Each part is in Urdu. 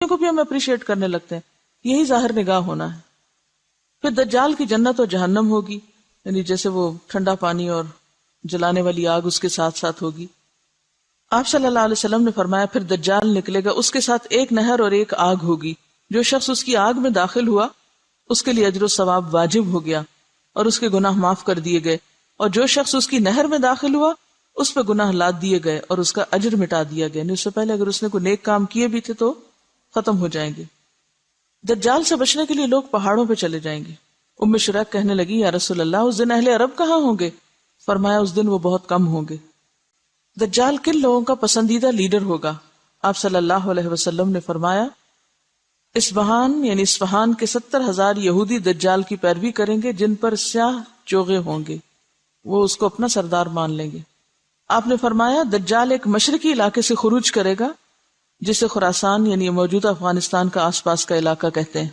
کو بھی ہم اپریشیٹ کرنے لگتے ہیں. یہی ظاہر نگاہ ہونا ہے. پھر دجال کی جنت اور جہنم ہوگی، یعنی جیسے وہ ٹھنڈا پانی اور جلانے والی آگ اس کے ساتھ ساتھ ہوگی. آپ صلی اللہ علیہ وسلم نے فرمایا پھر دجال نکلے گا، اس کے ساتھ ایک نہر اور ایک آگ ہوگی. جو شخص اس کی آگ میں داخل ہوا اس کے لیے اجر و ثواب واجب ہو گیا اور اس کے گناہ معاف کر دیے گئے، اور جو شخص اس کی نہر میں داخل ہوا اس پہ گناہ لاد دیے گئے اور اس کا اجر مٹا دیا گیا. یعنی اس سے پہلے اگر اس نے کوئی نیک کام کیے بھی تھے تو ختم ہو جائیں گے. دجال سے بچنے کے لیے لوگ پہاڑوں پہ چلے جائیں گے. ام شریک کہنے لگی یا رسول اللہ اس دن اہل عرب کہاں ہوں گے؟ فرمایا اس دن وہ بہت کم ہوں گے. دجال کن لوگوں کا پسندیدہ لیڈر ہوگا؟ آپ صلی اللہ علیہ وسلم نے فرمایا اصبہان یعنی اصفہان کے 70,000 یہودی دجال کی پیروی کریں گے جن پر سیاہ چوغے ہوں گے، وہ اس کو اپنا سردار مان لیں گے. آپ نے فرمایا دجال ایک مشرقی علاقے سے خروج کرے گا جسے خراسان یعنی موجودہ افغانستان کا آس پاس کا علاقہ کہتے ہیں.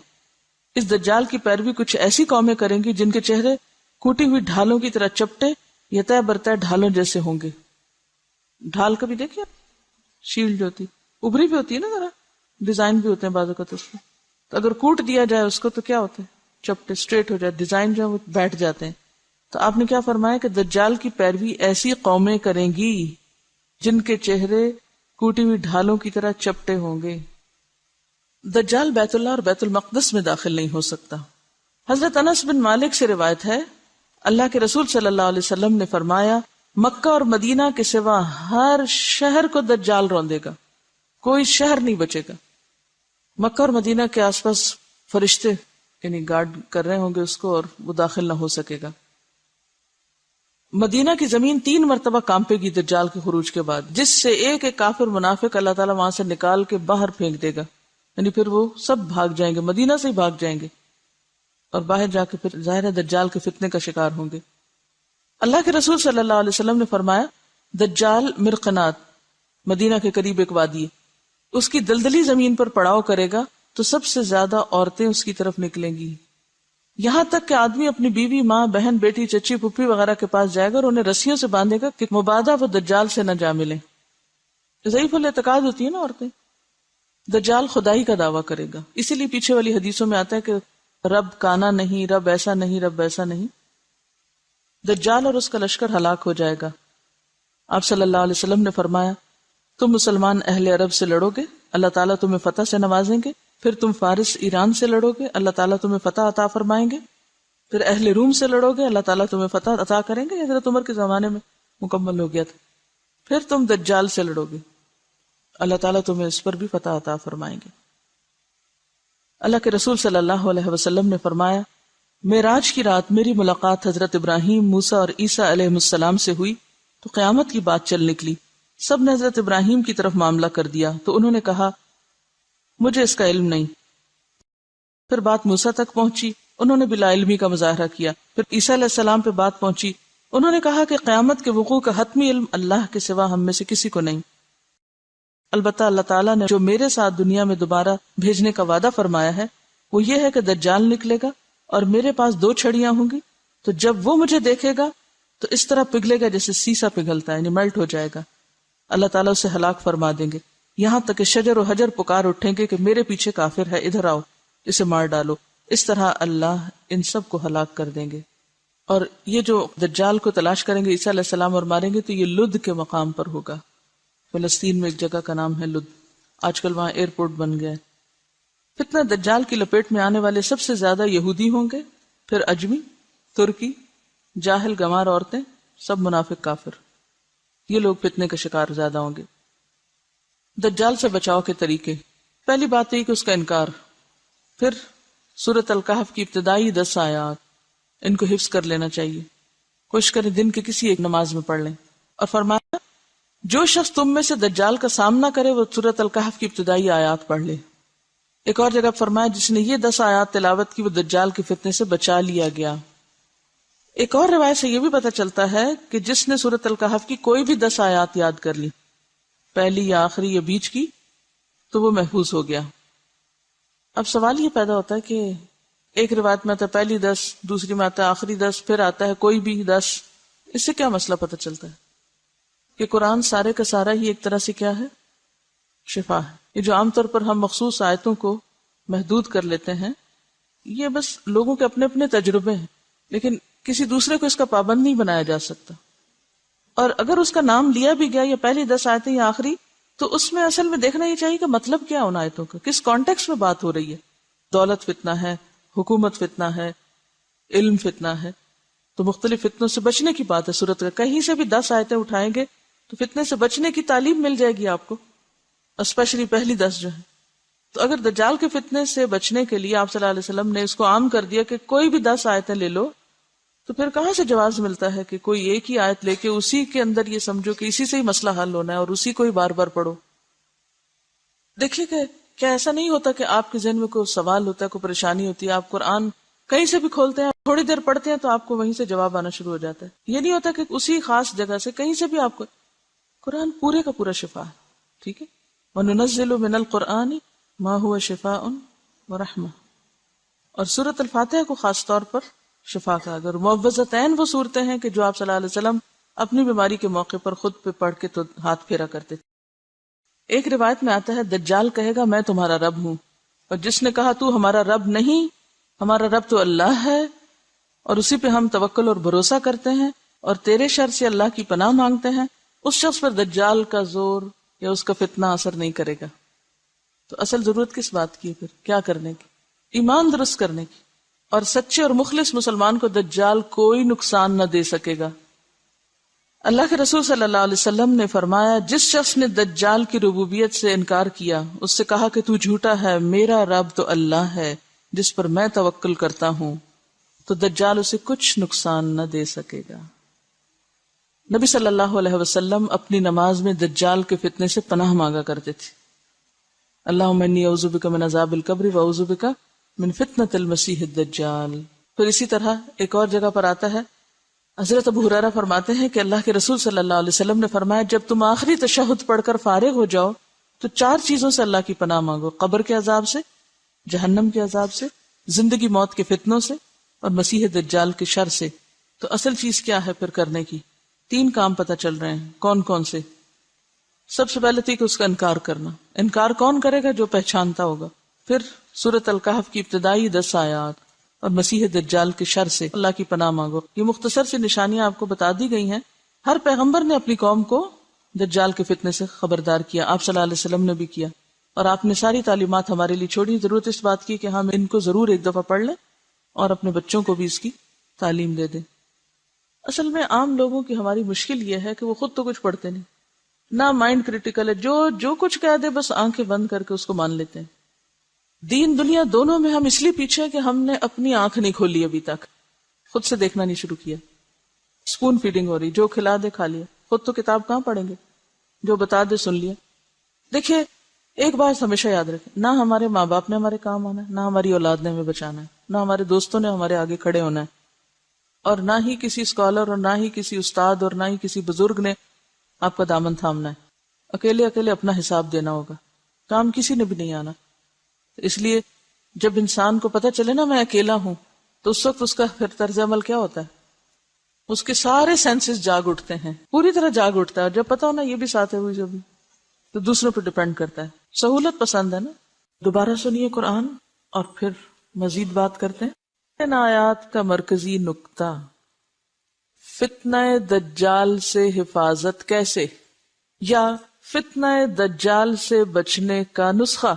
اس دجال کی پیروی کچھ ایسی قومیں کریں گی جن کے چہرے کوٹی ہوئی ڈھالوں کی طرح چپٹے یا طے برطے ڈھالوں جیسے ہوں گے. ڈھال کبھی دیکھیے، شیلڈ ہوتی ابری بھی ہوتی ہے نا، ذرا ڈیزائن بھی ہوتے ہیں بعض اوقات اس میں، تو اگر کوٹ دیا جائے اس کو تو کیا ہوتے ہیں، چپٹے اسٹریٹ ہو جائے، ڈیزائن جو ہے وہ بیٹھ جاتے ہیں. تو آپ نے کیا فرمایا کہ دجال کی پیروی ایسی قومیں کریں گی جن کے چہرے کوٹی ہوئی ڈھالوں کی طرح چپٹے ہوں گے. دجال بیت اللہ اور بیت المقدس میں داخل نہیں ہو سکتا. حضرت انس بن مالک سے روایت ہے اللہ کے رسول صلی اللہ علیہ وسلم نے فرمایا مکہ اور مدینہ کے سوا ہر شہر کو دجال روندے گا، کوئی شہر نہیں بچے گا. مکہ اور مدینہ کے آس پاس فرشتے یعنی گارڈ کر رہے ہوں گے اس کو اور وہ داخل نہ ہو سکے گا. مدینہ کی زمین 3 مرتبہ کانپے گی دجال کے خروج کے بعد، جس سے ایک ایک کافر منافق اللہ تعالیٰ وہاں سے نکال کے باہر پھینک دے گا. یعنی پھر وہ سب بھاگ جائیں گے، مدینہ سے ہی بھاگ جائیں گے اور باہر جا کے پھر ظاہر دجال کے فتنے کا شکار ہوں گے. اللہ کے رسول صلی اللہ علیہ وسلم نے فرمایا دجال مرقنات مدینہ کے قریب ایک وادی ہے، اس کی دلدلی زمین پر پڑاؤ کرے گا تو سب سے زیادہ عورتیں اس کی طرف نکلیں گی، یہاں تک کہ آدمی اپنی بیوی، ماں، بہن، بیٹی، چچی، پھپھی وغیرہ کے پاس جائے گا اور انہیں رسیوں سے باندھے گا کہ مبادا وہ دجال سے نہ جا ملیں. ضعیف الاعتقاد ہوتی ہے نا عورتیں. دجال خدائی کا دعویٰ کرے گا، اسی لیے پیچھے والی حدیثوں میں آتا ہے کہ رب کانا نہیں، رب ایسا نہیں، رب ایسا نہیں. دجال اور اس کا لشکر ہلاک ہو جائے گا. آپ صلی اللہ علیہ وسلم نے فرمایا تم مسلمان اہل عرب سے لڑو گے، اللہ تعالیٰ تمہیں فتح سے نوازیں گے. پھر تم فارس ایران سے لڑو گے، اللہ تعالیٰ تمہیں فتح عطا فرمائیں گے. پھر اہل روم سے لڑو گے، اللہ تعالیٰ تمہیں فتح عطا کریں گے. حضرت عمر کے زمانے میں مکمل ہو گیا تھا. پھر تم دجال سے لڑو گے، اللہ تعالیٰ تمہیں اس پر بھی فتح عطا فرمائیں گے. اللہ کے رسول صلی اللہ علیہ وسلم نے فرمایا معراج کی رات میری ملاقات حضرت ابراہیم، موسیٰ اور عیسیٰ علیہ السلام سے ہوئی تو قیامت کی بات چل نکلی. سب نے حضرت ابراہیم کی طرف معاملہ کر دیا تو انہوں نے کہا مجھے اس کا علم نہیں. پھر بات موسیٰ تک پہنچی، انہوں نے بلا علمی کا مظاہرہ کیا. پھر عیسیٰ علیہ السلام پہ بات پہنچی، انہوں نے کہا کہ قیامت کے وقوع کا حتمی علم اللہ کے سوا ہم میں سے کسی کو نہیں. البتہ اللہ تعالیٰ نے جو میرے ساتھ دنیا میں دوبارہ بھیجنے کا وعدہ فرمایا ہے وہ یہ ہے کہ دجال نکلے گا اور میرے پاس 2 چھڑیاں ہوں گی، تو جب وہ مجھے دیکھے گا تو اس طرح پگھلے گا جیسے سیسا پگھلتا ہے، یعنی میلٹ ہو جائے گا. اللہ تعالیٰ اسے ہلاک فرما دیں گے، یہاں تک کہ شجر و حجر پکار اٹھیں گے کہ میرے پیچھے کافر ہے، ادھر آؤ، اسے مار ڈالو. اس طرح اللہ ان سب کو ہلاک کر دیں گے. اور یہ جو دجال کو تلاش کریں گے عیسیٰ علیہ السلام اور ماریں گے تو یہ لد کے مقام پر ہوگا. فلسطین میں ایک جگہ کا نام ہے لد، آج کل وہاں ایئرپورٹ بن گیا ہے. فتنہ دجال کی لپیٹ میں آنے والے سب سے زیادہ یہودی ہوں گے، پھر اجمی، ترکی، جاہل گمار عورتیں، سب منافق کافر. یہ لوگ فتنے کا شکار زیادہ ہوں گے. دجال سے بچاؤ کے طریقے، پہلی بات یہ کہ اس کا انکار. پھر سورۃ الکہف کی ابتدائی 10 آیات ان کو حفظ کر لینا چاہیے، کوشش کریں دن کے کسی ایک نماز میں پڑھ لیں. اور فرمایا جو شخص تم میں سے دجال کا سامنا کرے وہ سورۃ الکہف کی ابتدائی آیات پڑھ لے. ایک اور جگہ فرمایا جس نے یہ 10 آیات تلاوت کی وہ دجال کے فتنے سے بچا لیا گیا. ایک اور روایت سے یہ بھی پتہ چلتا ہے کہ جس نے سورۃ الکہف کی کوئی بھی 10 آیات یاد کر لی، پہلی یا آخری یا بیچ کی، تو وہ محفوظ ہو گیا. اب سوال یہ پیدا ہوتا ہے کہ ایک روایت میں آتا ہے پہلی 10، دوسری میں آتا ہے آخری 10، پھر آتا ہے کوئی بھی 10. اس سے کیا مسئلہ پتہ چلتا ہے؟ کہ قرآن سارے کا سارا ہی ایک طرح سے کیا ہے؟ شفا ہے. یہ جو عام طور پر ہم مخصوص آیتوں کو محدود کر لیتے ہیں، یہ بس لوگوں کے اپنے اپنے تجربے ہیں، لیکن کسی دوسرے کو اس کا پابند نہیں بنایا جا سکتا. اور اگر اس کا نام لیا بھی گیا یا پہلی 10 آیتیں یا آخری، تو اس میں اصل میں دیکھنا یہ چاہیے کہ مطلب کیا ان آیتوں کا، کس کانٹیکس میں بات ہو رہی ہے. دولت فتنہ ہے، حکومت فتنہ ہے، علم فتنہ ہے، تو مختلف فتنوں سے بچنے کی بات ہے. سورت کا کہیں سے بھی 10 آیتیں اٹھائیں گے تو فتنے سے بچنے کی تعلیم مل جائے گی آپ کو، اسپیشلی پہلی 10 جو ہے. تو اگر دجال کے فتنے سے بچنے کے لیے آپ صلی اللہ علیہ وسلم نے اس کو عام کر دیا کہ کوئی بھی 10 آیتیں لے لو، تو پھر کہاں سے جواز ملتا ہے کہ کوئی ایک ہی آیت لے کے اسی کے اندر یہ سمجھو کہ اسی سے ہی مسئلہ حل ہونا ہے اور اسی کو ہی بار بار پڑھو. دیکھیے کہ کیا ایسا نہیں ہوتا کہ آپ کے ذہن میں کوئی سوال ہوتا ہے، کوئی پریشانی ہوتی ہے، آپ قرآن کہیں سے بھی کھولتے ہیں، تھوڑی دیر پڑھتے ہیں تو آپ کو وہیں سے جواب آنا شروع ہو جاتا ہے. یہ نہیں ہوتا کہ اسی خاص جگہ سے کہیں سے بھی آپ کو، قرآن پورے کا پورا شفا ہے. ٹھیک ہے، وَنُنَزِّلُ مِنَ الْقُرْآنِ مَا هُوَ شِفَاءٌ وَرَحْمَةٌ، اور سورۃ الفاتحہ کو خاص طور پر شفا کا. اگر معوذتین وہ صورتیں ہیں کہ جو آپ صلی اللہ علیہ وسلم اپنی بیماری کے موقع پر خود پہ پڑھ کے تو ہاتھ پھیرا کرتے تھے. ایک روایت میں آتا ہے دجال کہے گا میں تمہارا رب ہوں، اور جس نے کہا تو ہمارا رب نہیں، ہمارا رب تو اللہ ہے اور اسی پہ ہم توکل اور بھروسہ کرتے ہیں اور تیرے شر سے اللہ کی پناہ مانگتے ہیں، اس شخص پر دجال کا زور یا اس کا فتنہ اثر نہیں کرے گا. تو اصل ضرورت کس بات کی ہے پھر؟ کیا کرنے کی؟ ایمان درست کرنے کی. اور سچے اور مخلص مسلمان کو دجال کوئی نقصان نہ دے سکے گا. اللہ کے رسول صلی اللہ علیہ وسلم نے فرمایا جس شخص نے دجال کی ربوبیت سے انکار کیا، اس سے کہا کہ تو جھوٹا ہے، میرا رب تو اللہ ہے جس پر میں توکل کرتا ہوں، تو دجال اسے کچھ نقصان نہ دے سکے گا. نبی صلی اللہ علیہ وسلم اپنی نماز میں دجال کے فتنے سے پناہ مانگا کرتے تھے. اللہم انی اعوذ بک من عذاب القبر واعوذ بک من فتنۃ المسیح الدجال. پھر اسی طرح ایک اور جگہ پر آتا ہے، حضرت ابو ہریرہ فرماتے ہیں کہ اللہ کے رسول صلی اللہ علیہ وسلم نے فرمایا جب تم آخری تشہد پڑھ کر فارغ ہو جاؤ تو 4 چیزوں سے اللہ کی پناہ مانگو: قبر کے عذاب سے، جہنم کے عذاب سے، زندگی موت کے فتنوں سے، اور مسیح دجال کے شر سے. تو اصل چیز کیا ہے پھر کرنے کی؟ 3 کام پتہ چل رہے ہیں. کون کون سے؟ سب سے پہلے تھی کہ اس کا انکار کرنا. انکار کون کرے گا؟ جو پہچانتا ہوگا. پھر سورۃ الکہف کی ابتدائی 10 آیات اور مسیح دجال کے شر سے اللہ کی پناہ مانگو. یہ مختصر سی نشانیاں آپ کو بتا دی گئی ہیں. ہر پیغمبر نے اپنی قوم کو دجال کے فتنے سے خبردار کیا، آپ صلی اللہ علیہ وسلم نے بھی کیا، اور آپ نے ساری تعلیمات ہمارے لیے چھوڑی. ضرورت اس بات کی کہ ہم ان کو ضرور ایک دفعہ پڑھ لیں اور اپنے بچوں کو بھی اس کی تعلیم دے دیں. اصل میں عام لوگوں کی ہماری مشکل یہ ہے کہ وہ خود تو کچھ پڑھتے نہیں، نہ مائنڈ کریٹیکل ہے، جو کچھ کہہ دے بس آنکھیں بند کر کے اس کو مان لیتے ہیں. دین دنیا دونوں میں ہم اس لیے پیچھے کہ ہم نے اپنی آنکھ نہیں کھولی ابھی تک، خود سے دیکھنا نہیں شروع کیا. اسپون فیڈنگ ہو رہی، جو کھلا دے کھا لیا، خود تو کتاب کہاں پڑھیں گے، جو بتا دے سن لیا. دیکھیے ایک بات ہمیشہ یاد رکھیں، نہ ہمارے ماں باپ نے ہمارے کام آنا ہے، نہ ہماری اولاد نے ہمیں بچانا ہے، نہ ہمارے دوستوں نے ہمارے آگے کھڑے ہونا ہے، اور نہ ہی کسی اسکالر اور نہ ہی کسی استاد اور نہ ہی کسی بزرگ نے آپ کا دامن تھامنا ہے. اکیلے اپنا حساب دینا ہوگا، کام کسی نے بھی نہیں آنا. اس لیے جب انسان کو پتہ چلے نا میں اکیلا ہوں، تو اس وقت اس کا پھر طرز عمل کیا ہوتا ہے؟ اس کے سارے سینسز جاگ اٹھتے ہیں، پوری طرح جاگ اٹھتا ہے. اور جب پتا ہونا یہ بھی ساتھ ہے ہوئی جو بھی، تو دوسروں پہ ڈیپینڈ کرتا ہے. سہولت پسند ہے نا. دوبارہ سنیے قرآن اور پھر مزید بات کرتے ہیں. ان آیات کا مرکزی نقطہ، فتنہ دجال سے حفاظت کیسے، یا فتنہ دجال سے بچنے کا نسخہ،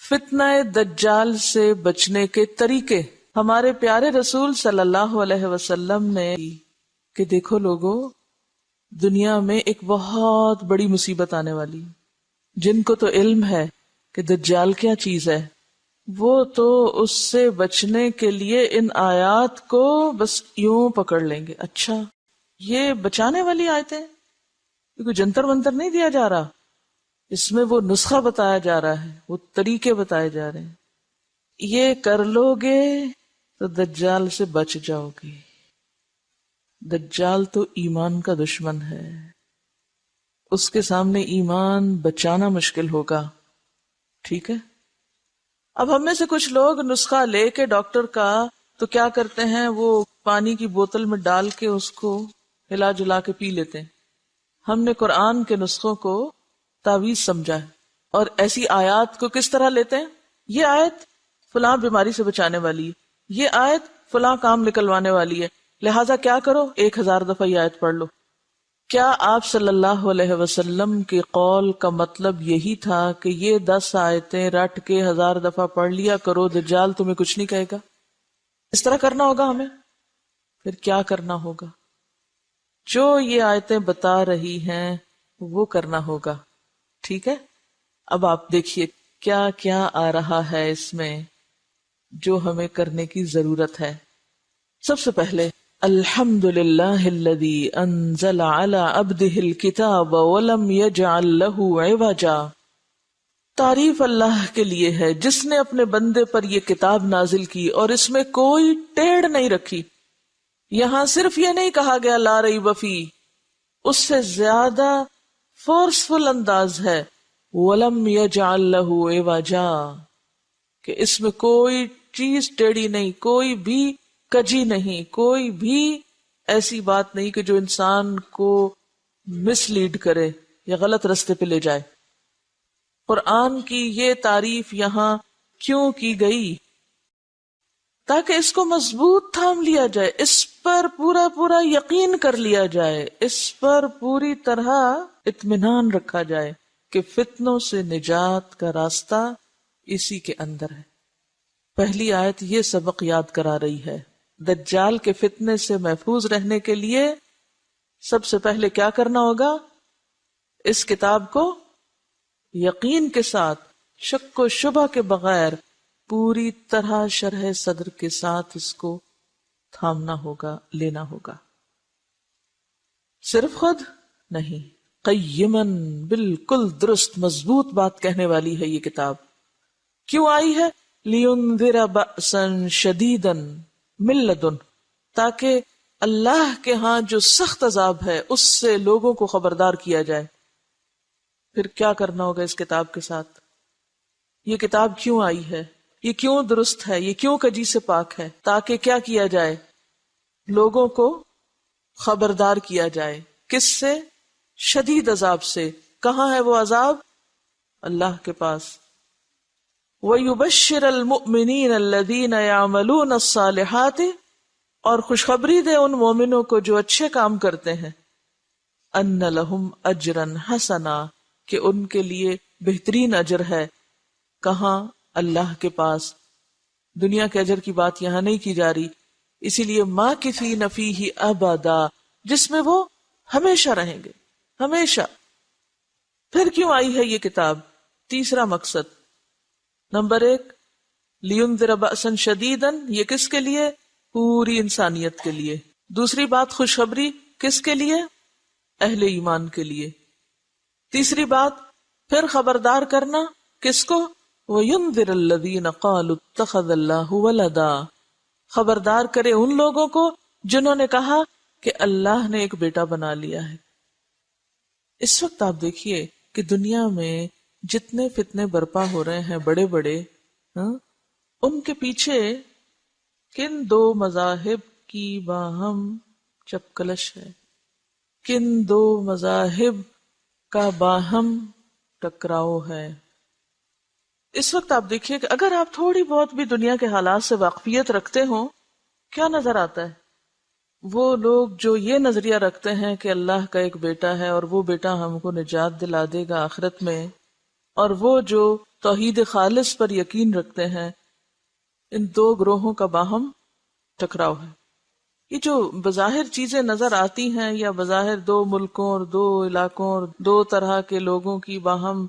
فتنہ دجال سے بچنے کے طریقے. ہمارے پیارے رسول صلی اللہ علیہ وسلم نے کہ دیکھو لوگوں، دنیا میں ایک بہت بڑی مصیبت آنے والی، جن کو تو علم ہے کہ دجال کیا چیز ہے، وہ تو اس سے بچنے کے لیے ان آیات کو بس یوں پکڑ لیں گے. اچھا یہ بچانے والی آیتیں، کوئی جنتر منتر نہیں دیا جا رہا، اس میں وہ نسخہ بتایا جا رہا ہے، وہ طریقے بتائے جا رہے ہیں. یہ کر لو گے تو دجال سے بچ جاؤ گے. دجال تو ایمان کا دشمن ہے، اس کے سامنے ایمان بچانا مشکل ہوگا. ٹھیک ہے. اب ہم میں سے کچھ لوگ نسخہ لے کے ڈاکٹر کا تو کیا کرتے ہیں، وہ پانی کی بوتل میں ڈال کے اس کو ہلا جلا کے پی لیتے ہیں. ہم نے قرآن کے نسخوں کو تعویذ سمجھا ہے اور ایسی آیات کو کس طرح لیتے ہیں؟ یہ آیت فلاں بیماری سے بچانے والی ہے، یہ آیت فلاں کام نکلوانے والی ہے، لہٰذا کیا کرو، 1000 دفعہ یہ آیت پڑھ لو۔ کیا آپ صلی اللہ علیہ وسلم کے قول کا مطلب یہی تھا کہ یہ 10 آیتیں رٹ کے 1000 دفعہ پڑھ لیا کرو، دجال تمہیں کچھ نہیں کہے گا؟ اس طرح کرنا ہوگا ہمیں؟ پھر کیا کرنا ہوگا؟ جو یہ آیتیں بتا رہی ہیں وہ کرنا ہوگا، ٹھیک ہے؟ اب آپ دیکھیے کیا کیا آ رہا ہے اس میں جو ہمیں کرنے کی ضرورت ہے۔ سب سے پہلے الحمد للہ الذی انزل علی عبدہ الکتاب ولم یجعل لہ عوجا، تعریف اللہ کے لیے ہے جس نے اپنے بندے پر یہ کتاب نازل کی اور اس میں کوئی ٹیڑھ نہیں رکھی۔ یہاں صرف یہ نہیں کہا گیا لا ریب فیہ، اس سے زیادہ فورسفل انداز ہے وَلَمْ يَجْعَلْ لَهُ عِوَجًا، کہ اس میں کوئی چیز ٹیڑھی نہیں، کوئی بھی کجی نہیں، کوئی بھی ایسی بات نہیں کہ جو انسان کو مس لیڈ کرے یا غلط رستے پہ لے جائے۔ قرآن کی یہ تعریف یہاں کیوں کی گئی؟ تاکہ اس کو مضبوط تھام لیا جائے، اس پر پورا پورا یقین کر لیا جائے، اس پر پوری طرح اطمینان رکھا جائے کہ فتنوں سے نجات کا راستہ اسی کے اندر ہے۔ پہلی آیت یہ سبق یاد کرا رہی ہے، دجال کے فتنے سے محفوظ رہنے کے لیے سب سے پہلے کیا کرنا ہوگا؟ اس کتاب کو یقین کے ساتھ، شک و شبہ کے بغیر، پوری طرح شرح صدر کے ساتھ اس کو تھامنا ہوگا، لینا ہوگا۔ صرف خود نہیں، قیمن، بالکل درست مضبوط بات کہنے والی ہے یہ کتاب۔ کیوں آئی ہے؟ لِيُنذِرَ بَأْسًا شَدِيدًا مِن لَدُنْ، تاکہ اللہ کے ہاں جو سخت عذاب ہے اس سے لوگوں کو خبردار کیا جائے۔ پھر کیا کرنا ہوگا اس کتاب کے ساتھ؟ یہ کتاب کیوں آئی ہے؟ یہ کیوں درست ہے؟ یہ کیوں کجی سے پاک ہے؟ تاکہ کیا کیا جائے؟ لوگوں کو خبردار کیا جائے۔ کس سے؟ شدید عذاب سے۔ کہاں ہے وہ عذاب؟ اللہ کے پاس۔ وَيُبَشِّرَ الْمُؤْمِنِينَ الَّذِينَ يَعْمَلُونَ الصَّالِحَاتِ، اور خوشخبری دے ان مومنوں کو جو اچھے کام کرتے ہیں، أَنَّ لَهُمْ أَجْرًا حَسَنًا، کہ ان کے لیے بہترین اجر ہے۔ کہاں؟ اللہ کے پاس۔ دنیا کے اجر کی بات یہاں نہیں کی جا رہی، اسی لیے مَاكِثِينَ فِيهِ أَبَدًا، جس میں وہ ہمیشہ رہیں گے، ہمیشہ۔ پھر کیوں آئی ہے یہ کتاب؟ تیسرا مقصد، نمبر 1، لِيُنذِرَ بَأْسًا شَدِيدًا، یہ کس کے لیے؟ پوری انسانیت کے لیے۔ دوسری بات خوشخبری کس کے لیے؟ اہل ایمان کے لیے۔ تیسری بات پھر خبردار کرنا کس کو؟ وَيُنذِرَ الَّذِينَ قَالُوا اتَّخَذَ اللَّهُ وَلَدًا، خبردار کرے ان لوگوں کو جنہوں نے کہا کہ اللہ نے ایک بیٹا بنا لیا ہے۔ اس وقت آپ دیکھیے کہ دنیا میں جتنے فتنے برپا ہو رہے ہیں بڑے بڑے، ان کے پیچھے کن دو مذاہب کی باہم چپکلش ہے، کن دو مذاہب کا باہم ٹکراؤ ہے۔ اس وقت آپ دیکھیے کہ اگر آپ تھوڑی بہت بھی دنیا کے حالات سے واقفیت رکھتے ہوں، کیا نظر آتا ہے؟ وہ لوگ جو یہ نظریہ رکھتے ہیں کہ اللہ کا ایک بیٹا ہے اور وہ بیٹا ہم کو نجات دلا دے گا آخرت میں، اور وہ جو توحید خالص پر یقین رکھتے ہیں، ان دو گروہوں کا باہم ٹکراؤ ہے۔ یہ جو بظاہر چیزیں نظر آتی ہیں، یا بظاہر دو ملکوں اور دو علاقوں اور دو طرح کے لوگوں کی باہم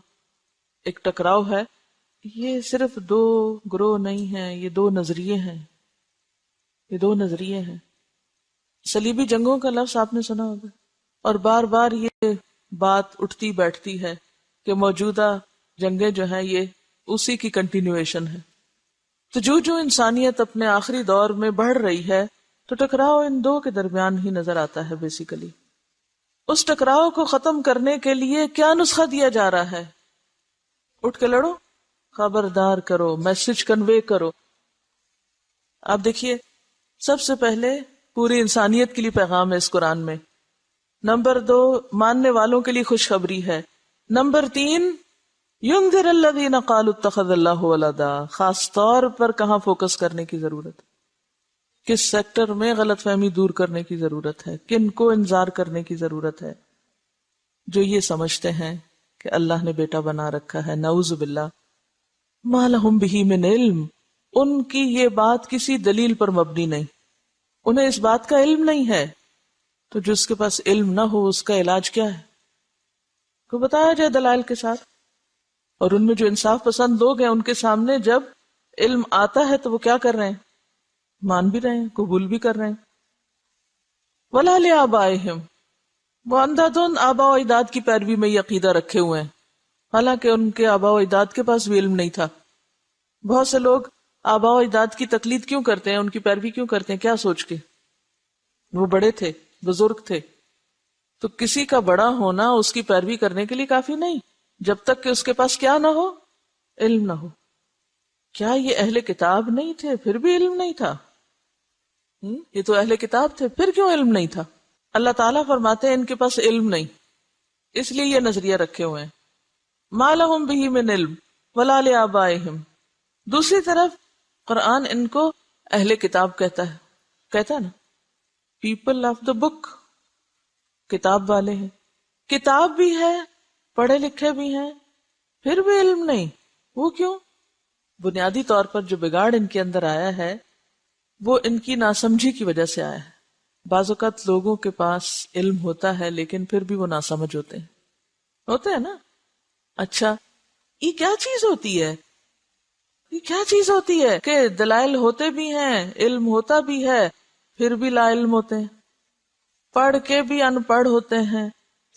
ایک ٹکراؤ ہے، یہ صرف دو گروہ نہیں ہیں، یہ دو نظریے ہیں، یہ دو نظریے ہیں۔ صلیبی جنگوں کا لفظ آپ نے سنا ہوگا، اور بار بار یہ بات اٹھتی بیٹھتی ہے کہ موجودہ جنگیں جو ہیں یہ اسی کی کنٹینویشن ہے۔ تو جو انسانیت اپنے آخری دور میں بڑھ رہی ہے، تو ٹکراؤ ان دو کے درمیان ہی نظر آتا ہے بیسیکلی۔ اس ٹکراؤ کو ختم کرنے کے لیے کیا نسخہ دیا جا رہا ہے؟ اٹھ کے لڑو، خبردار کرو، میسج کنوے کرو۔ آپ دیکھیے، سب سے پہلے پوری انسانیت کے لیے پیغام ہے اس قرآن میں۔ نمبر 2، ماننے والوں کے لیے خوشخبری ہے۔ نمبر 3، ينذر الذين قالوا اتخذ الله ولدا، خاص طور پر کہاں فوکس کرنے کی ضرورت ہے، کس سیکٹر میں غلط فہمی دور کرنے کی ضرورت ہے، کن کو انذار کرنے کی ضرورت ہے؟ جو یہ سمجھتے ہیں کہ اللہ نے بیٹا بنا رکھا ہے، نعوذ باللہ، ما لہم بہ من علم، ان کی یہ بات کسی دلیل پر مبنی نہیں، انہیں اس بات کا علم نہیں ہے، تو جس کے پاس علم نہ ہو اس کا علاج کیا ہے؟ کو بتایا جائے دلائل کے ساتھ. اور ان میں جو انصاف پسند لوگ ہیں ان کے سامنے جب علم آتا ہے تو وہ کیا کر رہے ہیں؟ مان بھی رہے ہیں، قبول بھی کر رہے ہیں. وَلَا لِآبَائِهِمْ، وہ اندھا دھند آبا و اجداد کی پیروی میں یہ عقیدہ رکھے ہوئے ہیں، حالانکہ ان کے آبا و اجداد کے پاس بھی علم نہیں تھا. بہت سے لوگ آبا و اجداد کی تقلید کیوں کرتے ہیں، ان کی پیروی کیوں کرتے ہیں؟ کیا سوچ کے؟ وہ بڑے تھے، بزرگ تھے. تو کسی کا بڑا ہونا اس کی پیروی کرنے کے لیے کافی نہیں، جب تک کہ اس کے پاس کیا نہ ہو، علم نہ ہو. کیا یہ اہل کتاب نہیں تھے پھر بھی علم نہیں تھا؟ یہ تو اہل کتاب تھے، پھر کیوں علم نہیں تھا؟ اللہ تعالیٰ فرماتے ہیں ان کے پاس علم نہیں، اس لیے یہ نظریہ رکھے ہوئے ہیں. ما لہم بہ من علم ولا لآبائہم. دوسری طرف قرآن ان کو اہل کتاب کہتا ہے نا، پیپل آف دا بک، کتاب والے ہیں، کتاب بھی ہے، پڑھے لکھے بھی ہیں، پھر بھی علم نہیں. وہ کیوں؟ بنیادی طور پر جو بگاڑ ان کے اندر آیا ہے وہ ان کی ناسمجھی کی وجہ سے آیا ہے. بعض اوقات لوگوں کے پاس علم ہوتا ہے لیکن پھر بھی وہ ناسمجھ ہوتے ہیں نا. اچھا یہ کیا چیز ہوتی ہے؟ یہ کیا چیز ہوتی ہے کہ دلائل ہوتے بھی ہیں، علم ہوتا بھی ہے، پھر بھی لا علم ہوتے ہیں، پڑھ کے بھی ان پڑھ ہوتے ہیں،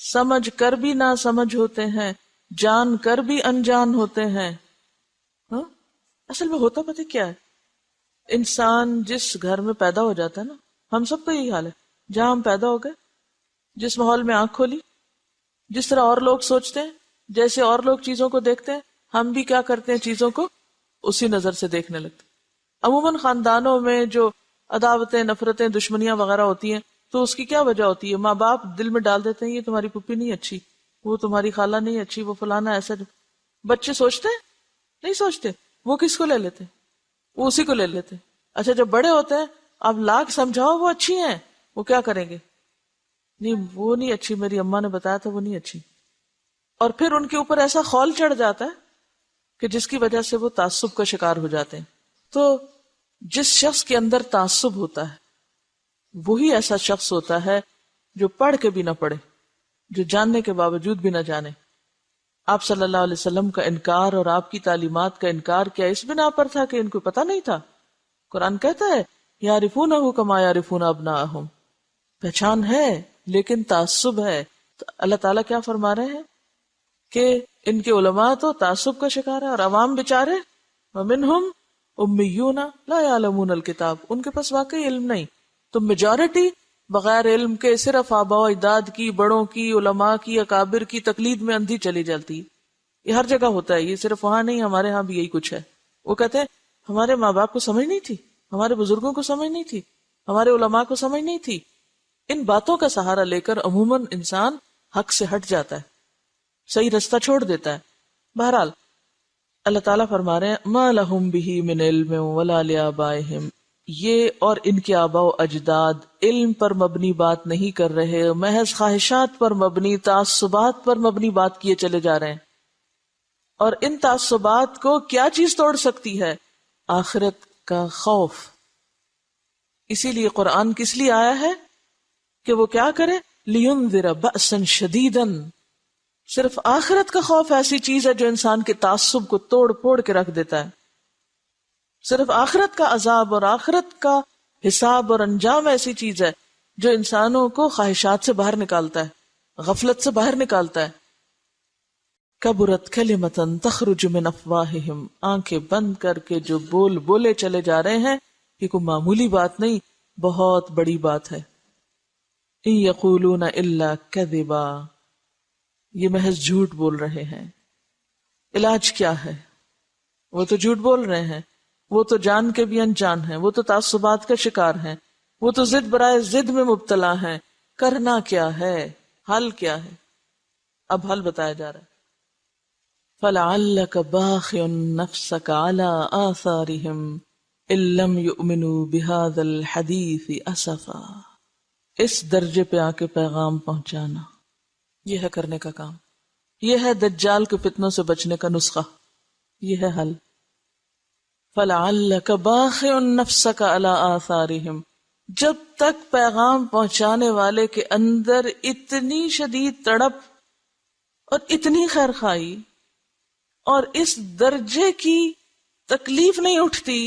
سمجھ کر بھی نہ سمجھ ہوتے ہیں، جان کر بھی انجان ہوتے ہیں. ہاں؟ اصل میں ہوتا پتہ کیا ہے؟ انسان جس گھر میں پیدا ہو جاتا ہے نا، ہم سب کا یہی حال ہے، جہاں ہم پیدا ہو گئے، جس ماحول میں آنکھ کھولی، جس طرح اور لوگ سوچتے ہیں، جیسے اور لوگ چیزوں کو دیکھتے ہیں، ہم بھی کیا کرتے ہیں، چیزوں کو اسی نظر سے دیکھنے لگتے. عموماً خاندانوں میں جو عداوتیں، نفرتیں، دشمنیاں وغیرہ ہوتی ہیں تو اس کی کیا وجہ ہوتی ہے؟ ماں باپ دل میں ڈال دیتے ہیں یہ تمہاری پھوپھی نہیں اچھی، وہ تمہاری خالہ نہیں اچھی، وہ فلانا ایسا. بچے سوچتے ہیں؟ نہیں سوچتے. وہ کس کو لے لیتے؟ وہ اسی کو لے لیتے. اچھا جب بڑے ہوتے ہیں اب لاکھ سمجھاؤ وہ اچھی ہیں، وہ کیا کریں گے؟ نہیں وہ نہیں اچھی، میری اماں نے بتایا تھا وہ نہیں اچھی. اور پھر ان کے اوپر ایسا خول چڑھ جاتا ہے کہ جس کی وجہ سے وہ تعصب کا شکار ہو جاتے ہیں. تو جس شخص کے اندر تعصب ہوتا ہے وہی ایسا شخص ہوتا ہے جو پڑھ کے بھی نہ پڑھے، جو جاننے کے باوجود بھی نہ جانے. آپ صلی اللہ علیہ وسلم کا انکار اور آپ کی تعلیمات کا انکار کیا اس بنا پر تھا کہ ان کو پتہ نہیں تھا؟ قرآن کہتا ہے یعرفونہ کما یعرفون ابناءہم، پہچان ہے لیکن تعصب ہے. تو اللہ تعالیٰ کیا فرما رہے ہیں کہ ان کے علماء تو تعصب کا شکار ہے، اور عوام بیچارے ومنہم امیون لا یعلمون الکتاب، ان کے پاس واقعی علم نہیں. تو میجورٹی بغیر علم کے صرف آباء و اجداد کی، بڑوں کی، علماء کی، اکابر کی تقلید میں اندھی چلی جاتی ہے. یہ ہر جگہ ہوتا ہے، یہ صرف وہاں نہیں، ہمارے ہاں بھی یہی کچھ ہے. وہ کہتے ہیں ہمارے ماں باپ کو سمجھ نہیں تھی، ہمارے بزرگوں کو سمجھ نہیں تھی، ہمارے علماء کو سمجھ نہیں تھی. ان باتوں کا سہارا لے کر عموماً انسان حق سے ہٹ جاتا ہے، صحیح رستہ چھوڑ دیتا ہے. بہرحال اللہ تعالیٰ فرما رہے ہیں ما لہم بہ من علم ولا لآبائہم، یہ اور ان کے آباء و اجداد علم پر مبنی بات نہیں کر رہے، محض خواہشات پر مبنی، تعصبات پر مبنی بات کیے چلے جا رہے ہیں. اور ان تعصبات کو کیا چیز توڑ سکتی ہے؟ آخرت کا خوف. اسی لیے قرآن کس لیے آیا ہے کہ وہ کیا کرے؟ لِيُنذِرَ بَأْسًا شَدِيدًا. صرف آخرت کا خوف ایسی چیز ہے جو انسان کے تعصب کو توڑ پھوڑ کے رکھ دیتا ہے. صرف آخرت کا عذاب اور آخرت کا حساب اور انجام ایسی چیز ہے جو انسانوں کو خواہشات سے باہر نکالتا ہے، غفلت سے باہر نکالتا ہے. کبرت کلمۃ تخرج من افواہہم، آنکھیں بند کر کے جو بول بولے چلے جا رہے ہیں یہ کوئی معمولی بات نہیں، بہت بڑی بات ہے. ان یقولون الا کذبا، یہ محض جھوٹ بول رہے ہیں. علاج کیا ہے؟ وہ تو جھوٹ بول رہے ہیں، وہ تو جان کے بھی انجان ہیں، وہ تو تعصبات کا شکار ہیں، وہ تو ضد برائے ضد میں مبتلا ہیں. کرنا کیا ہے؟ حل کیا ہے؟ اب حل بتایا جا رہا ہے. فَلَعَلَّكَ بَاخِعٌ نَفْسَكَ عَلَىٰ آثَارِهِمْ إِن لَّمْ يُؤْمِنُوا بِهَٰذَا الْحَدِيثِ أَسَفًا۔ اس درجے پہ آ کے پیغام پہنچانا، یہ ہے کرنے کا کام، یہ ہے دجال کے فتنوں سے بچنے کا نسخہ، یہ ہے حل۔ فَلَعَلَّكَ بَاخِعٌ نَفْسَكَ عَلَىٰ آثَارِهِمْ، جب تک پیغام پہنچانے والے کے اندر اتنی شدید تڑپ اور اتنی خیرخواہی اور اس درجے کی تکلیف نہیں اٹھتی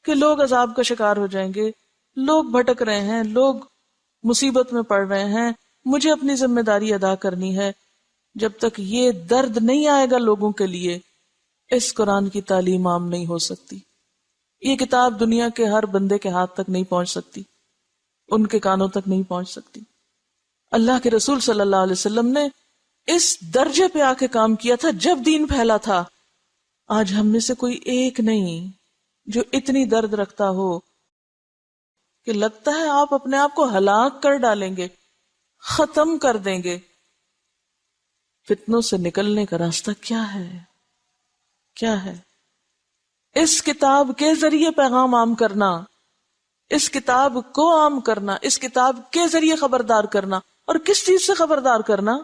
کہ لوگ عذاب کا شکار ہو جائیں گے، لوگ بھٹک رہے ہیں، لوگ مصیبت میں پڑ رہے ہیں، مجھے اپنی ذمہ داری ادا کرنی ہے، جب تک یہ درد نہیں آئے گا لوگوں کے لیے، اس قرآن کی تعلیم عام نہیں ہو سکتی۔ یہ کتاب دنیا کے ہر بندے کے ہاتھ تک نہیں پہنچ سکتی، ان کے کانوں تک نہیں پہنچ سکتی۔ اللہ کے رسول صلی اللہ علیہ وسلم نے اس درجے پہ آ کے کام کیا تھا جب دین پھیلا تھا۔ آج ہم میں سے کوئی ایک نہیں جو اتنی درد رکھتا ہو کہ لگتا ہے آپ اپنے آپ کو ہلاک کر ڈالیں گے، ختم کر دیں گے۔ فتنوں سے نکلنے کا راستہ کیا ہے؟ کیا ہے؟ اس کتاب کے ذریعے پیغام عام کرنا، اس کتاب کو عام کرنا، اس کتاب کے ذریعے خبردار کرنا۔ اور کس چیز سے خبردار کرنا؟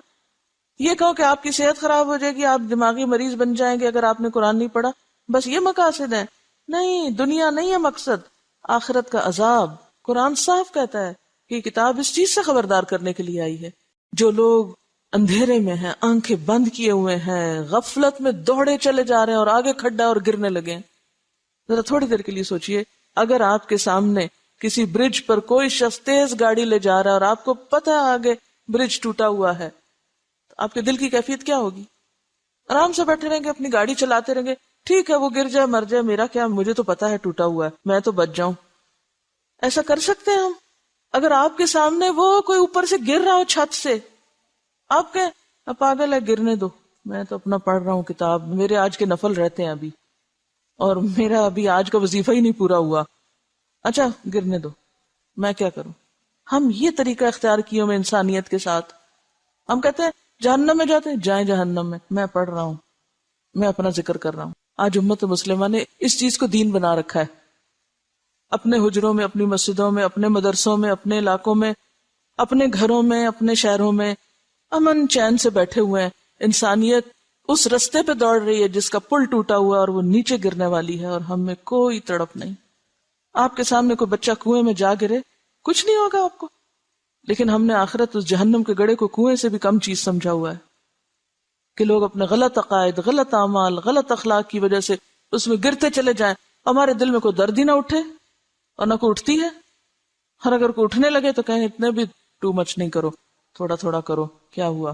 یہ کہو کہ آپ کی صحت خراب ہو جائے گی، آپ دماغی مریض بن جائیں گے اگر آپ نے قرآن نہیں پڑھا، بس یہ مقاصد ہیں؟ نہیں، دنیا نہیں ہے مقصد، آخرت کا عذاب۔ قرآن صاف کہتا ہے کہ یہ کتاب اس چیز سے خبردار کرنے کے لیے آئی ہے۔ جو لوگ اندھیرے میں ہیں، آنکھیں بند کیے ہوئے ہیں، غفلت میں دوڑے چلے جا رہے ہیں اور آگے کھڈا اور گرنے لگے ہیں، ذرا تھوڑی دیر کے لیے سوچئے، اگر آپ کے سامنے کسی برج پر کوئی شخص تیز گاڑی لے جا رہا ہے اور آپ کو پتہ ہے آگے برج ٹوٹا ہوا ہے، تو آپ کے دل کی کیفیت کیا ہوگی؟ آرام سے بیٹھے رہیں گے، اپنی گاڑی چلاتے رہیں گے، ٹھیک ہے وہ گر جائے مر جائے، میرا کیا، مجھے تو پتا ہے ٹوٹا ہوا ہے، میں تو بچ جاؤں۔ ایسا کر سکتے ہیں ہم؟ اگر آپ کے سامنے وہ کوئی اوپر سے گر رہا ہو چھت سے، آپ کہیں پاگل ہے گرنے دو، میں تو اپنا پڑھ رہا ہوں کتاب، میرے آج کے نفل رہتے ہیں ابھی، اور میرا ابھی آج کا وظیفہ ہی نہیں پورا ہوا، اچھا گرنے دو، میں کیا کروں؟ ہم یہ طریقہ اختیار کیے ہوئے انسانیت کے ساتھ، ہم کہتے ہیں جہنم میں جاتے ہیں، جائیں جہنم میں پڑھ رہا ہوں، میں اپنا ذکر کر رہا ہوں۔ آج امت مسلمہ نے اس چیز کو دین بنا رکھا ہے، اپنے حجروں میں، اپنی مسجدوں میں، اپنے مدرسوں میں، اپنے علاقوں میں، اپنے گھروں میں، اپنے شہروں میں امن چین سے بیٹھے ہوئے ہیں۔ انسانیت اس رستے پہ دوڑ رہی ہے جس کا پل ٹوٹا ہوا اور وہ نیچے گرنے والی ہے، اور ہم میں کوئی تڑپ نہیں۔ آپ کے سامنے کوئی بچہ کنویں میں جا گرے، کچھ نہیں ہوگا آپ کو، لیکن ہم نے آخرت اس جہنم کے گڑھے کو کنویں سے بھی کم چیز سمجھا ہوا ہے کہ لوگ اپنے غلط عقائد، غلط اعمال، غلط اخلاق کی وجہ سے اس میں گرتے چلے جائیں، ہمارے دل میں کوئی درد ہی نہ اٹھے اور نہ کوئی اٹھتی ہے، اور اگر کوئی اٹھنے لگے تو کہیں اتنے بھی ٹو مچ نہیں کرو، تھوڑا تھوڑا کرو، کیا ہوا؟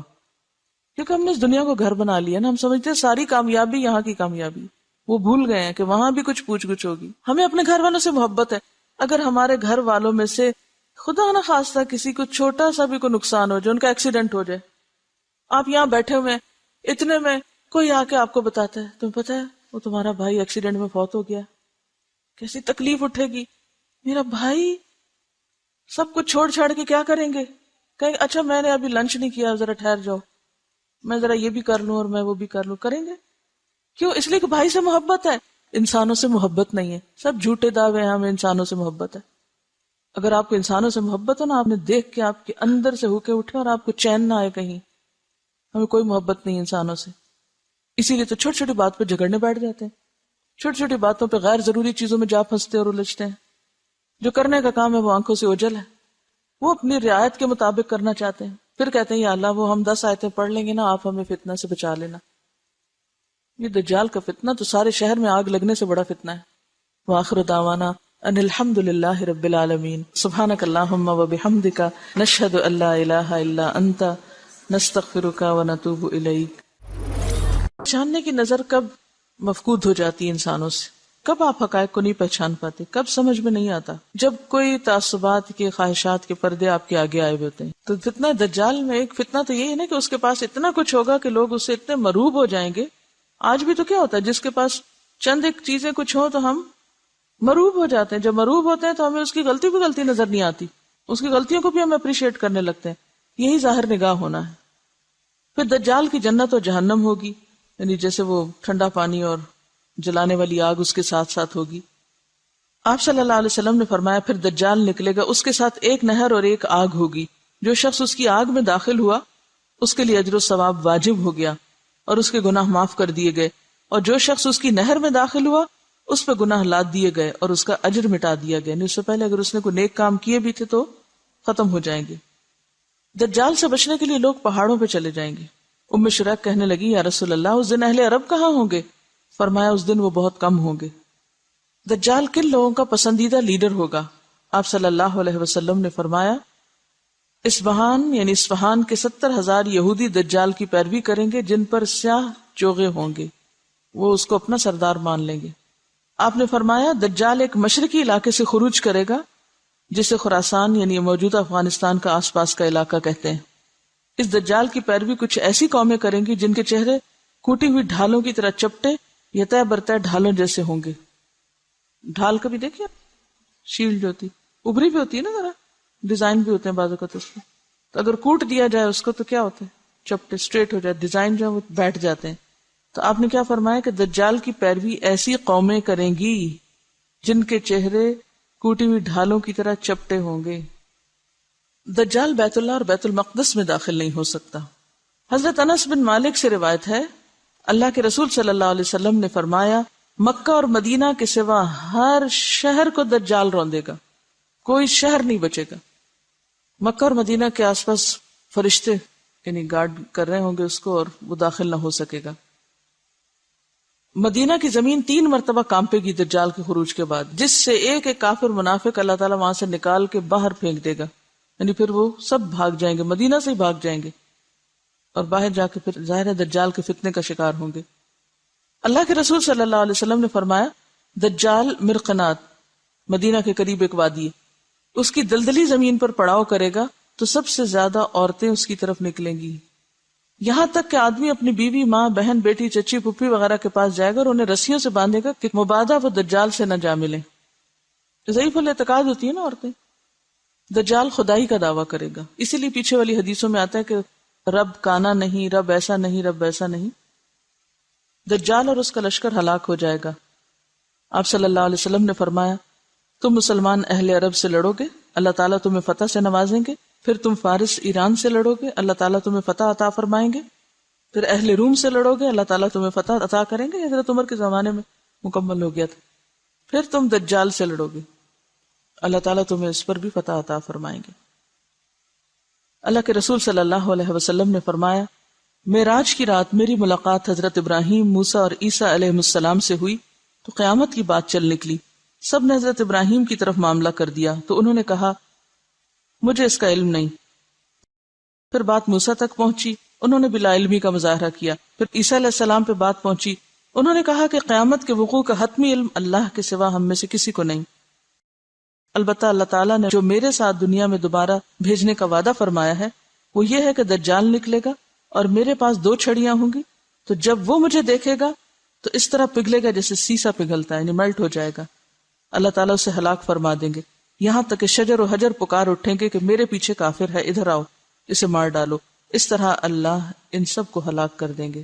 کیونکہ ہم نے اس دنیا کو گھر بنا لیا نا، ہم سمجھتے ہیں ساری کامیابی یہاں کی کامیابی، وہ بھول گئے ہیں کہ وہاں بھی کچھ پوچھ گچھ ہوگی۔ ہمیں اپنے گھر والوں سے محبت ہے، اگر ہمارے گھر والوں میں سے خدا نہ خواستہ کسی کو چھوٹا سا بھی کوئی نقصان ہو جائے، ان کا ایکسیڈنٹ ہو جائے، آپ یہاں بیٹھے ہوئے ہیں، اتنے میں کوئی آ کے آپ کو بتاتا ہے تمہیں پتہ ہے وہ تمہارا بھائی ایکسیڈنٹ میں فوت ہو گیا، کیسی تکلیف اٹھے گی؟ میرا بھائی، سب کچھ چھوڑ چھاڑ کے کیا کریں گے؟ کہیں اچھا میں نے ابھی لنچ نہیں کیا، ذرا ٹھہر جاؤ، میں ذرا یہ بھی کر لوں اور میں وہ بھی کر لوں، کریں گے؟ کیوں؟ اس لیے کہ بھائی سے محبت ہے، انسانوں سے محبت نہیں ہے، سب جھوٹے دعوے ہیں ہمیں انسانوں سے محبت ہے۔ اگر آپ کو انسانوں سے محبت ہو نا، آپ نے دیکھ کے آپ کے اندر سے ہوکے اٹھے اور آپ کو چین نہ آئے کہیں، ہمیں کوئی محبت نہیں انسانوں سے، اسی لیے تو چھوٹی چھوٹی بات پہ جھگڑنے بیٹھ جاتے ہیں، چھوٹی چھوٹی باتوں پہ غیر ضروری چیزوں میں جا پھنستے اور الجھتے ہیں۔ جو کرنے کا کام ہے وہ آنکھوں سے اوجھل ہے، وہ اپنی رعایت کے مطابق کرنا چاہتے ہیں، پھر کہتے ہیں یا اللہ وہ ہم 10 آیتیں پڑھ لیں گے نا، آپ ہمیں فتنہ سے بچا لینا۔ یہ دجال کا فتنہ تو سارے شہر میں آگ لگنے سے بڑا فتنہ ہے۔ وآخر دعوانا ان الحمد للہ رب العالمین، سبحانک اللہم وبحمدک، نشہد ان لا الہ الا انت، نستغفرک ونتوب الیک۔ پہچاننے کی نظر کب مفقود ہو جاتی ہے انسانوں سے؟ کب آپ حقائق کو نہیں پہچان پاتے؟ کب سمجھ میں نہیں آتا؟ جب کوئی تعصبات کے، خواہشات کے پردے آپ کے آگے آئے ہوتے ہیں۔ تو فتنہ دجال میں ایک فتنہ تو یہی ہے نا کہ اس کے پاس اتنا کچھ ہوگا کہ لوگ اس سے اتنے مروب ہو جائیں گے۔ آج بھی تو کیا ہوتا ہے، جس کے پاس چند ایک چیزیں کچھ ہوں تو ہم مروب ہو جاتے ہیں، جب مروب ہوتے ہیں تو ہمیں اس کی غلطی بھی غلطی نظر نہیں آتی، اس کی غلطیوں کو بھی ہم اپریشیٹ کرنے لگتے ہیں۔ یہی ظاہر نگاہ ہونا ہے۔ پھر دجال کی جنت اور جہنم ہوگی، یعنی جیسے وہ ٹھنڈا پانی اور جلانے والی آگ اس کے ساتھ ساتھ ہوگی. آپ صلی اللہ علیہ وسلم نے فرمایا پھر دجال نکلے گا، اس کے ساتھ ایک نہر اور ایک آگ ہوگی، جو شخص اس کی آگ میں داخل ہوا اس کے لیے اجر و ثواب واجب ہو گیا اور اس کے گناہ معاف کر دیے گئے، اور جو شخص اس کی نہر میں داخل ہوا اس پہ گناہ لاد دیے گئے اور اس کا اجر مٹا دیا گیا. اس سے پہلے اگر اس نے کوئی نیک کام کیے بھی تھے تو ختم ہو جائیں گے. دجال سے بچنے کے لیے لوگ پہاڑوں پہ چلے جائیں گے. ام شریک کہنے لگی یا رسول اللہ اس دن اہل عرب کہاں ہوں گے؟ فرمایا اس دن وہ بہت کم ہوں گے. دجال کن لوگوں کا پسندیدہ لیڈر ہوگا؟ آپ صلی اللہ علیہ وسلم نے فرمایا اصفہان یعنی اصفہان کے 70,000 یہودی دجال کی پیروی کریں گے جن پر سیاہ چوغے ہوں گے، وہ اس کو اپنا سردار مان لیں گے. آپ نے فرمایا دجال ایک مشرقی علاقے سے خروج کرے گا جسے خراسان یعنی موجودہ افغانستان کا آس پاس کا علاقہ کہتے ہیں. اس دجال کی پیروی کچھ ایسی قومیں کریں گی جن کے چہرے کوٹی ہوئی ڈھالوں کی طرح چپٹے یا طے برطے ڈھالوں جیسے ہوں گے. ڈھال کبھی دیکھیے شیلڈ جو ہوتی ابری بھی ہوتی ہے نا، ذرا ڈیزائن بھی ہوتے ہیں بعض اوقات اس میں، تو اگر کوٹ دیا جائے اس کو تو کیا ہوتا ہے چپٹے اسٹریٹ ہو جائے، ڈیزائن جو ہے وہ بیٹھ جاتے ہیں. تو آپ نے کیا فرمایا کہ دجال کی پیروی ایسی قومیں کریں گی جن کے چہرے کوٹی ہوئی ڈھالوں کی طرح چپٹے ہوں گے. دجال بیت اللہ اور بیت المقدس میں داخل نہیں ہو سکتا. حضرت انس بن مالک سے روایت ہے اللہ کے رسول صلی اللہ علیہ وسلم نے فرمایا مکہ اور مدینہ کے سوا ہر شہر کو دجال روندے گا، کوئی شہر نہیں بچے گا. مکہ اور مدینہ کے آس پاس فرشتے یعنی گارڈ کر رہے ہوں گے اس کو اور وہ داخل نہ ہو سکے گا. مدینہ کی زمین 3 مرتبہ کانپے گی دجال کے خروج کے بعد، جس سے ایک ایک کافر منافق اللہ تعالیٰ وہاں سے نکال کے باہر پھینک دے گا. یعنی پھر وہ سب بھاگ جائیں گے، مدینہ سے ہی بھاگ جائیں گے اور باہر جا کے پھر ظاہر ہے دجال کے فتنے کا شکار ہوں گے. اللہ کے رسول صلی اللہ علیہ وسلم نے فرمایا دجال مرقنات مدینہ کے قریب ایک وادی ہے، اس کی دلدلی زمین پر پڑاؤ کرے گا تو سب سے زیادہ عورتیں اس کی طرف نکلیں گی، یہاں تک کہ آدمی اپنی بیوی، ماں، بہن، بیٹی، چچی، پھپھی وغیرہ کے پاس جائے گا اور انہیں رسیوں سے باندھے گا کہ مبادہ وہ دجال سے نہ جا ملیں. ضعیف الاعتقاد ہوتی ہے نا عورتیں. دجال خدائی کا دعویٰ کرے گا، اسی لیے پیچھے والی حدیثوں میں آتا ہے کہ رب کانا نہیں، رب ایسا نہیں، رب ایسا نہیں. دجال اور اس کا لشکر ہلاک ہو جائے گا. آپ صلی اللہ علیہ وسلم نے فرمایا تم مسلمان اہل عرب سے لڑو گے، اللہ تعالیٰ تمہیں فتح سے نوازیں گے. پھر تم فارس ایران سے لڑو گے، اللہ تعالیٰ تمہیں فتح عطا فرمائیں گے. پھر اہل روم سے لڑو گے، اللہ تعالیٰ تمہیں فتح عطا کریں گے. حضرت عمر کے زمانے میں مکمل ہو گیا تھا. پھر تم دجال سے لڑو گے، اللہ تعالیٰ تمہیں اس پر بھی فتح عطا فرمائیں گے. اللہ کے رسول صلی اللہ علیہ وسلم نے فرمایا معراج کی رات میری ملاقات حضرت ابراہیم، موسیٰ اور عیسیٰ علیہ السلام سے ہوئی تو قیامت کی بات چل نکلی. سب نے حضرت ابراہیم کی طرف معاملہ کر دیا تو انہوں نے کہا مجھے اس کا علم نہیں. پھر بات موسیٰ تک پہنچی، انہوں نے بلا علمی کا مظاہرہ کیا. پھر عیسیٰ علیہ السلام پہ بات پہنچی، انہوں نے کہا کہ قیامت کے وقوع کا حتمی علم اللہ کے سوا ہم میں سے کسی کو نہیں. البتہ اللہ تعالیٰ نے جو میرے ساتھ دنیا میں دوبارہ بھیجنے کا وعدہ فرمایا ہے وہ یہ ہے کہ دجال نکلے گا اور میرے پاس 2 چھڑیاں ہوں گی، تو جب وہ مجھے دیکھے گا تو اس طرح پگھلے گا جیسے سیسا پگھلتا ہے، یعنی میلٹ ہو جائے گا. اللہ تعالیٰ اسے ہلاک فرما دیں گے، یہاں تک کہ شجر و حجر پکار اٹھیں گے کہ میرے پیچھے کافر ہے، ادھر آؤ، اسے مار ڈالو. اس طرح اللہ ان سب کو ہلاک کر دیں گے.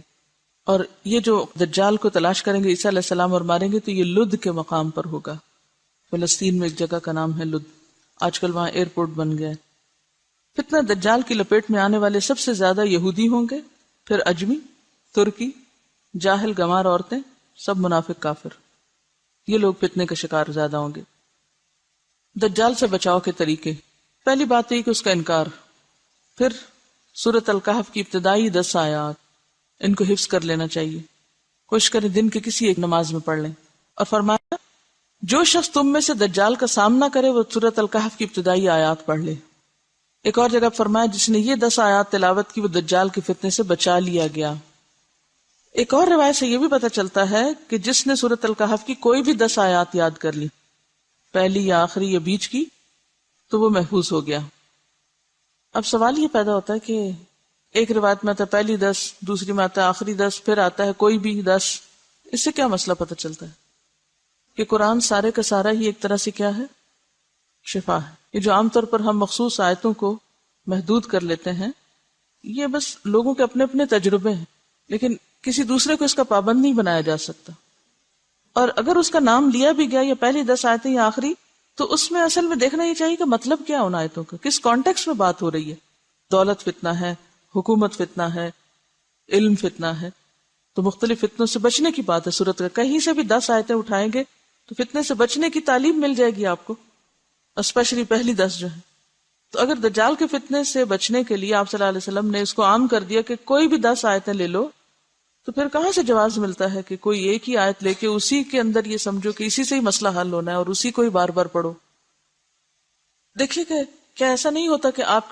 اور یہ جو دجال کو تلاش کریں گے عیسیٰ علیہ السلام اور ماریں گے تو یہ لد کے مقام پر ہوگا. فلسطین میں ایک جگہ کا نام ہے لد، آج کل وہاں ایئرپورٹ بن گیا ہے. فتنہ دجال کی لپیٹ میں آنے والے سب سے زیادہ یہودی ہوں گے، پھر اجمی، ترکی، جاہل گمار عورتیں، سب منافق کافر. یہ لوگ فتنے کا شکار زیادہ ہوں گے. دجال سے بچاؤ کے طریقے، پہلی بات یہ کہ اس کا انکار. پھر سورۃ الکہف کی ابتدائی 10 آیات ان کو حفظ کر لینا چاہیے، کوشش کریں دن کے کسی ایک نماز میں پڑھ لیں. اور فرمایا جو شخص تم میں سے دجال کا سامنا کرے وہ سورۃ الکہف کی ابتدائی آیات پڑھ لے. ایک اور جگہ فرمایا جس نے یہ 10 آیات تلاوت کی وہ دجال کے فتنے سے بچا لیا گیا. ایک اور روایت سے یہ بھی پتہ چلتا ہے کہ جس نے سورۃ الکہف کی کوئی بھی 10 آیات یاد کر لی، پہلی یا آخری یا بیچ کی، تو وہ محفوظ ہو گیا. اب سوال یہ پیدا ہوتا ہے کہ ایک روایت میں آتا ہے پہلی 10، دوسری میں آتا ہے آخری 10، پھر آتا ہے کوئی بھی 10. اس سے کیا مسئلہ پتہ چلتا ہے؟ کہ قرآن سارے کا سارا ہی ایک طرح سے کیا ہے؟ شفا ہے. یہ جو عام طور پر ہم مخصوص آیتوں کو محدود کر لیتے ہیں یہ بس لوگوں کے اپنے اپنے تجربے ہیں، لیکن کسی دوسرے کو اس کا پابند نہیں بنایا جا سکتا. اور اگر اس کا نام لیا بھی گیا یا پہلی 10 آیتیں یا آخری، تو اس میں اصل میں دیکھنا یہ چاہیے کہ مطلب کیا ان آیتوں کا، کس کانٹیکس میں بات ہو رہی ہے. دولت فتنہ ہے، حکومت فتنہ ہے، علم فتنہ ہے، تو مختلف فتنوں سے بچنے کی بات ہے سورت کا. کہیں سے بھی 10 آیتیں اٹھائیں گے تو فتنے سے بچنے کی تعلیم مل جائے گی آپ کو، اسپیشلی پہلی 10 جو ہے. تو اگر دجال کے فتنے سے بچنے کے لیے آپ صلی اللہ علیہ وسلم نے اس کو عام کر دیا کہ کوئی بھی 10 آیتیں لے لو، تو پھر کہاں سے جواز ملتا ہے کہ کوئی ایک ہی آیت لے کے اسی کے اندر یہ سمجھو کہ اسی سے ہی مسئلہ حل ہونا ہے اور اسی کو ہی بار بار پڑھو. دیکھیے کہ کیا ایسا نہیں ہوتا کہ آپ